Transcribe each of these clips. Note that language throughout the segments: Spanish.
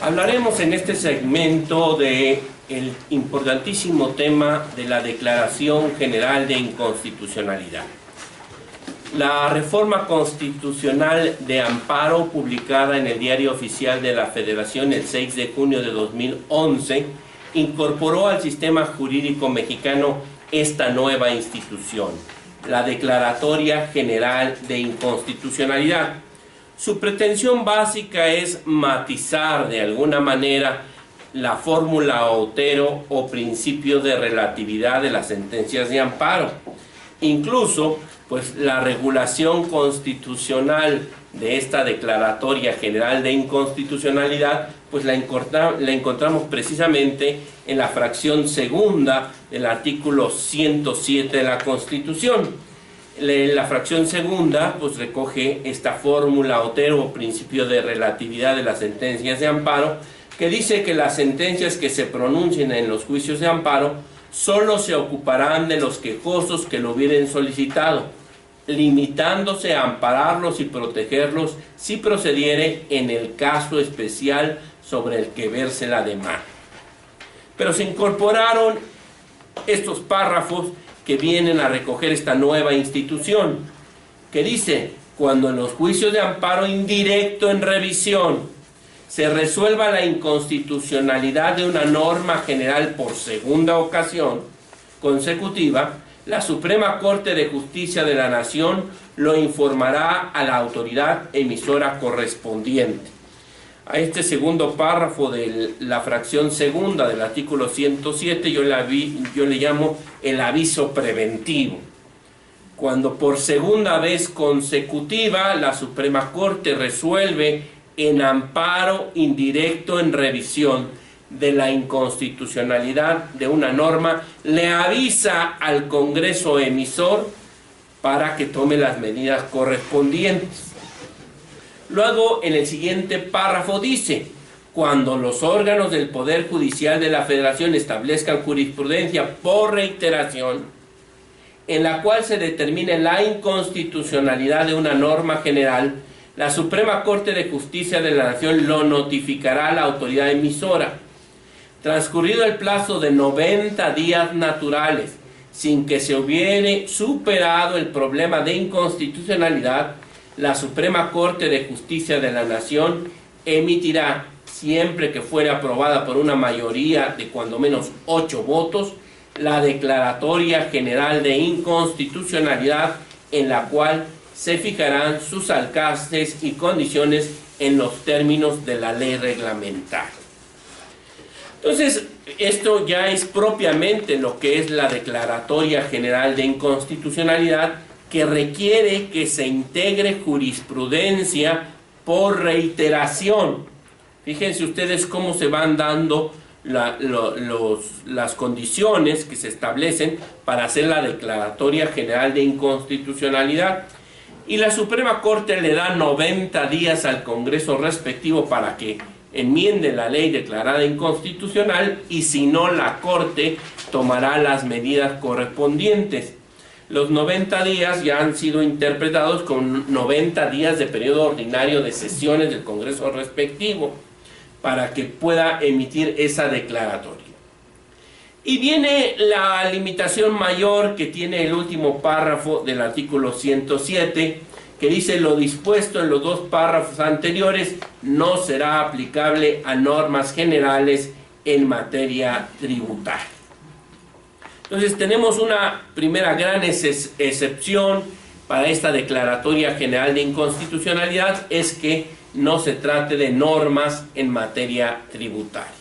Hablaremos en este segmento de el importantísimo tema de la Declaración General de Inconstitucionalidad. La reforma constitucional de amparo, publicada en el Diario Oficial de la Federación el 6 de junio de 2011, incorporó al sistema jurídico mexicano esta nueva institución, la Declaratoria General de Inconstitucionalidad. Su pretensión básica es matizar de alguna manera la fórmula Otero o principio de relatividad de las sentencias de amparo. Incluso, pues la regulación constitucional de esta Declaratoria General de Inconstitucionalidad, pues la encontramos precisamente en la fracción segunda del artículo 107 de la Constitución. La fracción segunda pues recoge esta fórmula Otero o principio de relatividad de las sentencias de amparo, que dice que las sentencias que se pronuncien en los juicios de amparo solo se ocuparán de los quejosos que lo hubieren solicitado, limitándose a ampararlos y protegerlos si procediere en el caso especial sobre el que verse la demanda. Pero se incorporaron estos párrafos que vienen a recoger esta nueva institución, que dice: cuando en los juicios de amparo indirecto en revisión se resuelva la inconstitucionalidad de una norma general por segunda ocasión consecutiva, la Suprema Corte de Justicia de la Nación lo informará a la autoridad emisora correspondiente. A este segundo párrafo de la fracción segunda del artículo 107 yo le llamo el aviso preventivo. Cuando por segunda vez consecutiva la Suprema Corte resuelve en amparo indirecto en revisión de la inconstitucionalidad de una norma, le avisa al Congreso emisor para que tome las medidas correspondientes. Luego, en el siguiente párrafo dice: cuando los órganos del Poder Judicial de la Federación establezcan jurisprudencia por reiteración, en la cual se determine la inconstitucionalidad de una norma general, la Suprema Corte de Justicia de la Nación lo notificará a la autoridad emisora. Transcurrido el plazo de 90 días naturales, sin que se hubiere superado el problema de inconstitucionalidad, la Suprema Corte de Justicia de la Nación emitirá, siempre que fuere aprobada por una mayoría de cuando menos 8 votos, la Declaratoria General de Inconstitucionalidad, en la cual se fijarán sus alcances y condiciones en los términos de la ley reglamentaria. Entonces, esto ya es propiamente lo que es la Declaratoria General de Inconstitucionalidad, que requiere que se integre jurisprudencia por reiteración. Fíjense ustedes cómo se van dando las condiciones que se establecen para hacer la Declaratoria General de Inconstitucionalidad. Y la Suprema Corte le da 90 días al Congreso respectivo para que enmiende la ley declarada inconstitucional, y si no, la Corte tomará las medidas correspondientes. Los 90 días ya han sido interpretados con 90 días de periodo ordinario de sesiones del Congreso respectivo para que pueda emitir esa declaratoria. Y viene la limitación mayor que tiene el último párrafo del artículo 107, que dice: lo dispuesto en los dos párrafos anteriores no será aplicable a normas generales en materia tributaria. Entonces tenemos una primera gran excepción para esta Declaratoria General de Inconstitucionalidad, es que no se trate de normas en materia tributaria.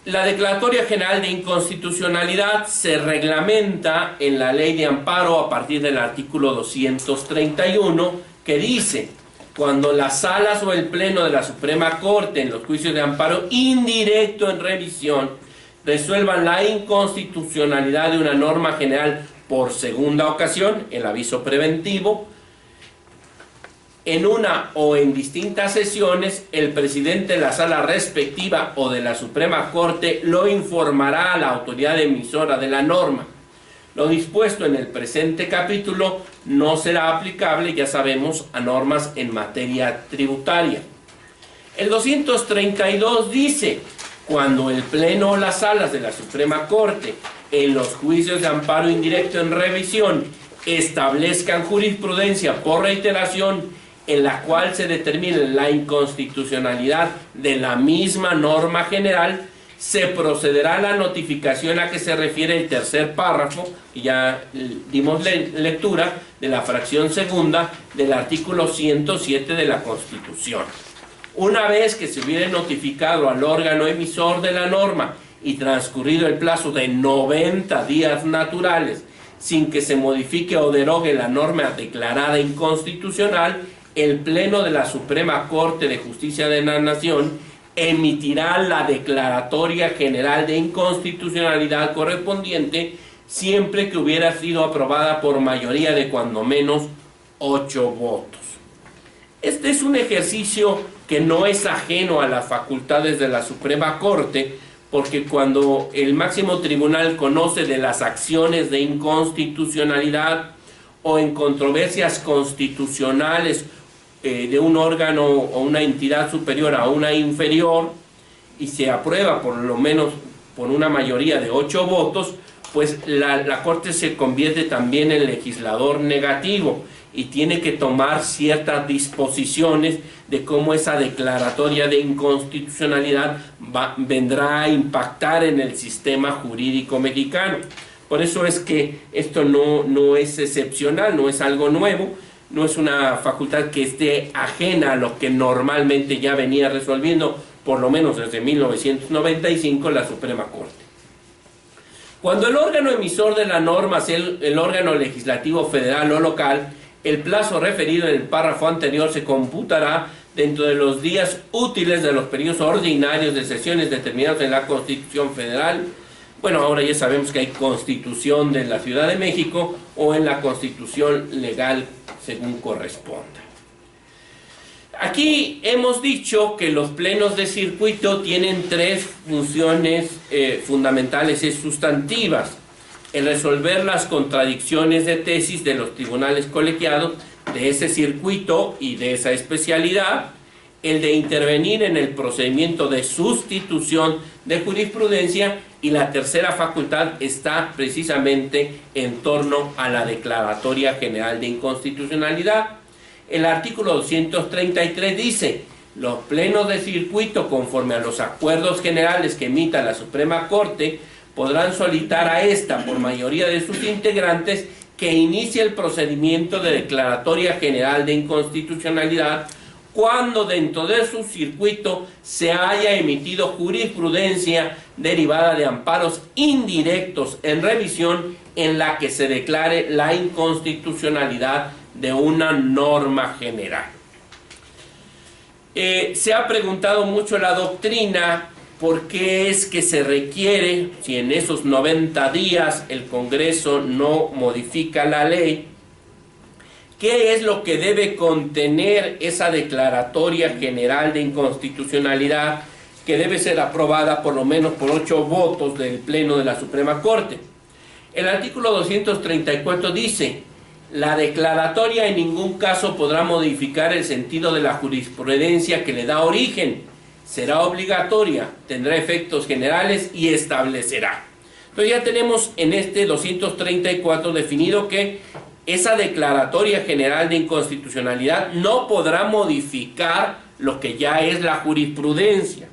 La Declaratoria General de Inconstitucionalidad se reglamenta en la Ley de Amparo a partir del artículo 231, que dice: cuando las salas o el pleno de la Suprema Corte en los juicios de amparo indirecto en revisión resuelvan la inconstitucionalidad de una norma general por segunda ocasión, el aviso preventivo, en una o en distintas sesiones, el presidente de la sala respectiva o de la Suprema Corte lo informará a la autoridad emisora de la norma. Lo dispuesto en el presente capítulo no será aplicable, ya sabemos, a normas en materia tributaria. El 232 dice: cuando el Pleno o las salas de la Suprema Corte, en los juicios de amparo indirecto en revisión, establezcan jurisprudencia por reiteración en la cual se determine la inconstitucionalidad de la misma norma general, se procederá a la notificación a que se refiere el tercer párrafo, y ya dimos lectura de la fracción segunda del artículo 107 de la Constitución. Una vez que se hubiera notificado al órgano emisor de la norma y transcurrido el plazo de 90 días naturales sin que se modifique o derogue la norma declarada inconstitucional, el Pleno de la Suprema Corte de Justicia de la Nación emitirá la declaratoria general de inconstitucionalidad correspondiente, siempre que hubiera sido aprobada por mayoría de cuando menos 8 votos. Este es un ejercicio que no es ajeno a las facultades de la Suprema Corte, porque cuando el máximo tribunal conoce de las acciones de inconstitucionalidad o en controversias constitucionales de un órgano o una entidad superior a una inferior, y se aprueba por lo menos por una mayoría de 8 votos, pues la Corte se convierte también en legislador negativo y tiene que tomar ciertas disposiciones de cómo esa declaratoria de inconstitucionalidad vendrá a impactar en el sistema jurídico mexicano. Por eso es que esto no es excepcional, no es algo nuevo, no es una facultad que esté ajena a lo que normalmente ya venía resolviendo, por lo menos desde 1995, la Suprema Corte. Cuando el órgano emisor de la norma sea el órgano legislativo federal o local, el plazo referido en el párrafo anterior se computará dentro de los días útiles de los periodos ordinarios de sesiones determinados en la Constitución Federal. Bueno, ahora ya sabemos que hay Constitución de la Ciudad de México o en la Constitución legal según corresponda. Aquí hemos dicho que los plenos de circuito tienen 3 funciones fundamentales y sustantivas: el resolver las contradicciones de tesis de los tribunales colegiados de ese circuito y de esa especialidad, el de intervenir en el procedimiento de sustitución de jurisprudencia, y la tercera facultad está precisamente en torno a la declaratoria general de inconstitucionalidad. El artículo 233 dice: los plenos de circuito, conforme a los acuerdos generales que emita la Suprema Corte, podrán solicitar a esta, por mayoría de sus integrantes, que inicie el procedimiento de declaratoria general de inconstitucionalidad cuando dentro de su circuito se haya emitido jurisprudencia derivada de amparos indirectos en revisión en la que se declare la inconstitucionalidad de una norma general. Se ha preguntado mucho la doctrina por qué es que se requiere, si en esos 90 días el Congreso no modifica la ley, ¿qué es lo que debe contener esa declaratoria general de inconstitucionalidad que debe ser aprobada por lo menos por 8 votos del Pleno de la Suprema Corte? El artículo 234 dice: la declaratoria en ningún caso podrá modificar el sentido de la jurisprudencia que le da origen, será obligatoria, tendrá efectos generales y establecerá. Entonces ya tenemos en este 234 definido que esa declaratoria general de inconstitucionalidad no podrá modificar lo que ya es la jurisprudencia,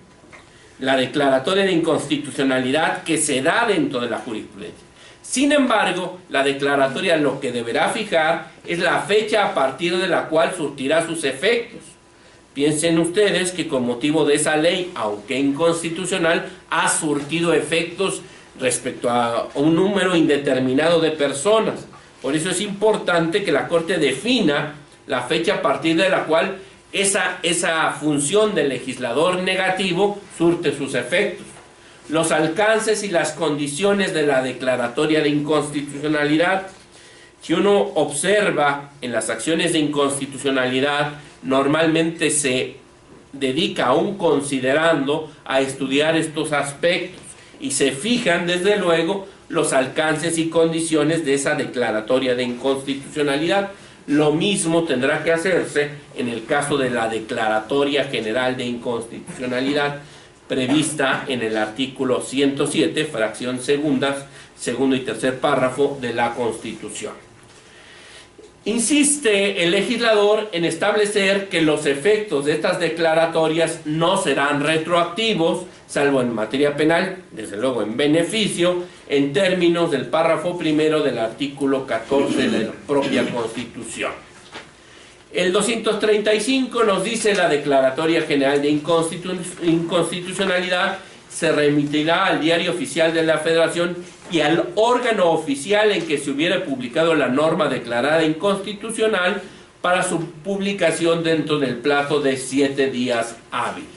la declaratoria de inconstitucionalidad que se da dentro de la jurisprudencia. Sin embargo, la declaratoria lo que deberá fijar es la fecha a partir de la cual surtirá sus efectos. Piensen ustedes que con motivo de esa ley, aunque inconstitucional, ha surtido efectos respecto a un número indeterminado de personas. Por eso es importante que la Corte defina la fecha a partir de la cual esa función del legislador negativo surte sus efectos. Los alcances y las condiciones de la declaratoria de inconstitucionalidad. Si uno observa en las acciones de inconstitucionalidad, normalmente se dedica a un considerando a estudiar estos aspectos y se fijan desde luego los alcances y condiciones de esa declaratoria de inconstitucionalidad. Lo mismo tendrá que hacerse en el caso de la Declaratoria General de Inconstitucionalidad prevista en el artículo 107, fracción segunda, segundo y tercer párrafo de la Constitución. Insiste el legislador en establecer que los efectos de estas declaratorias no serán retroactivos, salvo en materia penal, desde luego en beneficio, en términos del párrafo primero del artículo 14 de la propia Constitución. El 235 nos dice: la Declaratoria General de Inconstitucionalidad se remitirá al Diario Oficial de la Federación y al órgano oficial en que se hubiera publicado la norma declarada inconstitucional para su publicación dentro del plazo de 7 días hábiles.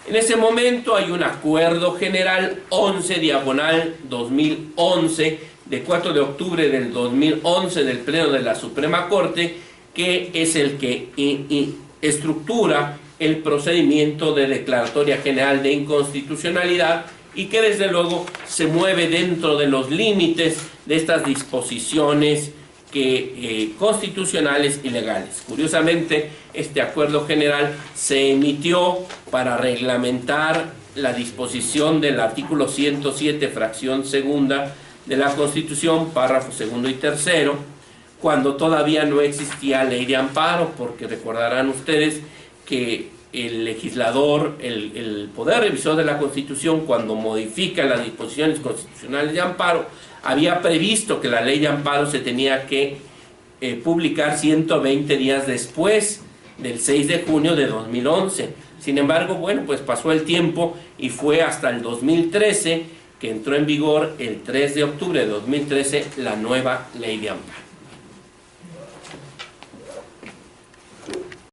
En ese momento hay un acuerdo general 11/2011 de 4 de octubre del 2011 del Pleno de la Suprema Corte, que es el que estructura el procedimiento de Declaratoria General de Inconstitucionalidad y que desde luego se mueve dentro de los límites de estas disposiciones constitucionales y legales. Curiosamente, este acuerdo general se emitió para reglamentar la disposición del artículo 107, fracción segunda de la Constitución, párrafo segundo y tercero, cuando todavía no existía ley de amparo, porque recordarán ustedes que el legislador, el poder revisor de la Constitución, cuando modifica las disposiciones constitucionales de amparo, había previsto que la ley de amparo se tenía que publicar 120 días después del 6 de junio de 2011. Sin embargo, bueno, pues pasó el tiempo y fue hasta el 2013 que entró en vigor el 3 de octubre de 2013 la nueva ley de amparo.